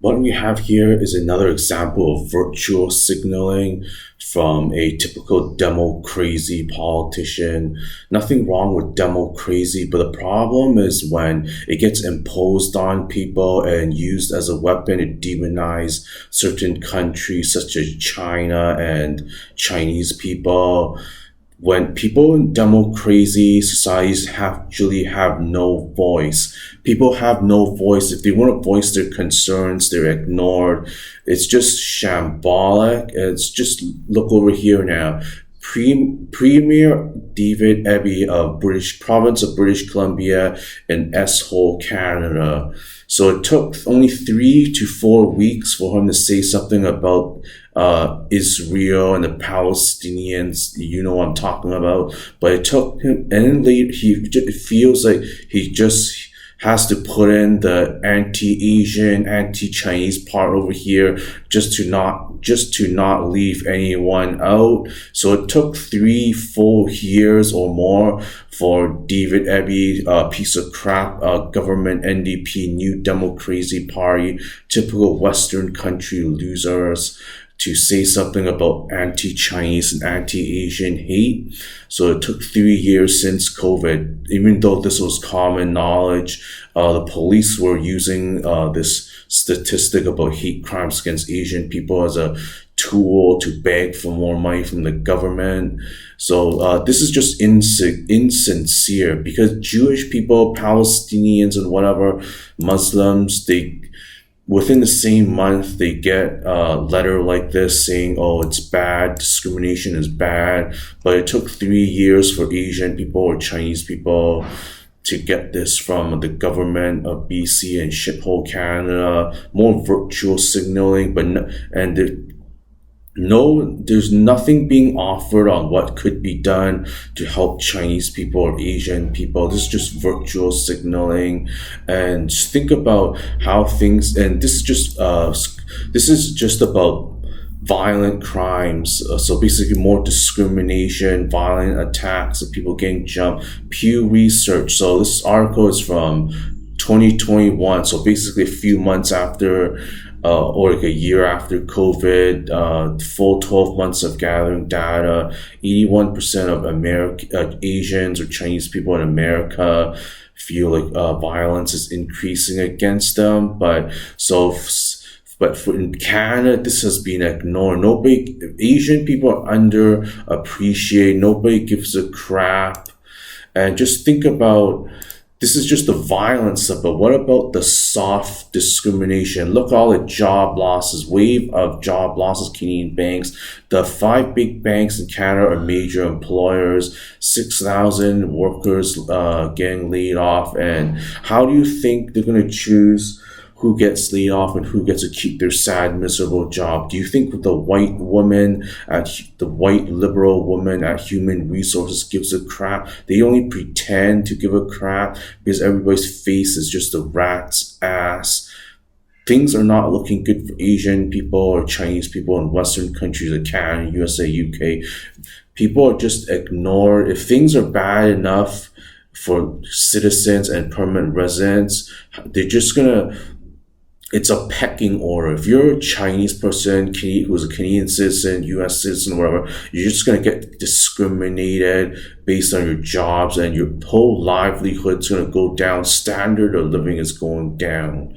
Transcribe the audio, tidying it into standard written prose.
What we have here is another example of virtual signaling from a typical demo crazy politician. Nothing wrong with demo crazy, but the problem is when it gets imposed on people and used as a weapon to demonize certain countries such as China and Chinese people. When people in democracy societies actually have no voice. People have no voice. If they want to voice their concerns, they're ignored. It's just shambolic. It's just, look over here now. Premier David Eby of British province of British Columbia in S-Hole, Canada. So it took only 3 to 4 weeks for him to say something about Israel and the Palestinians. You know what I'm talking about. But it took him, and then later it feels like he just has to put in the anti-Asian, anti-Chinese part over here just to not leave anyone out. So it took 3 full years or more for David Eby, piece of crap, government NDP, New Democracy Party, typical Western country losers, to say something about anti-Chinese and anti-Asian hate. So it took 3 years since COVID. Even though this was common knowledge, the police were using this statistic about hate crimes against Asian people as a tool to beg for more money from the government. So this is just insincere, because Jewish people, Palestinians, and whatever, Muslims, they within the same month they get a letter like this saying, oh, it's bad, discrimination is bad. But it took 3 years for Asian people or Chinese people to get this from the government of BC and Shithole, Canada. More virtual signaling, but there's nothing being offered on what could be done to help Chinese people or Asian people. This is just virtual signaling. And just think about how things, and this is just about violent crimes. So basically more discrimination, violent attacks of people getting jumped. Pew Research. So this article is from 2021. So basically a few months after or like a year after COVID, full 12 months of gathering data. 81% of Asians or Chinese people in America feel like violence is increasing against them. But in Canada, this has been ignored. Asian people are underappreciated. Nobody gives a crap. And just think about, this is just the violence of it. What about the soft discrimination? Look at all the job losses, wave of job losses, Canadian banks. The 5 big banks in Canada are major employers, 6,000 workers getting laid off. And how do you think they're going to choose who gets laid off and who gets to keep their sad, miserable job? Do you think the white liberal woman at Human Resources gives a crap? They only pretend to give a crap because everybody's face is just a rat's ass. Things are not looking good for Asian people or Chinese people in Western countries like Canada, USA, UK. People are just ignored. If things are bad enough for citizens and permanent residents, they're just gonna, it's a pecking order. If you're a Chinese person who's a Canadian citizen, US citizen, whatever, you're just going to get discriminated based on your jobs, and your whole livelihood's going to go down. Standard of living is going down.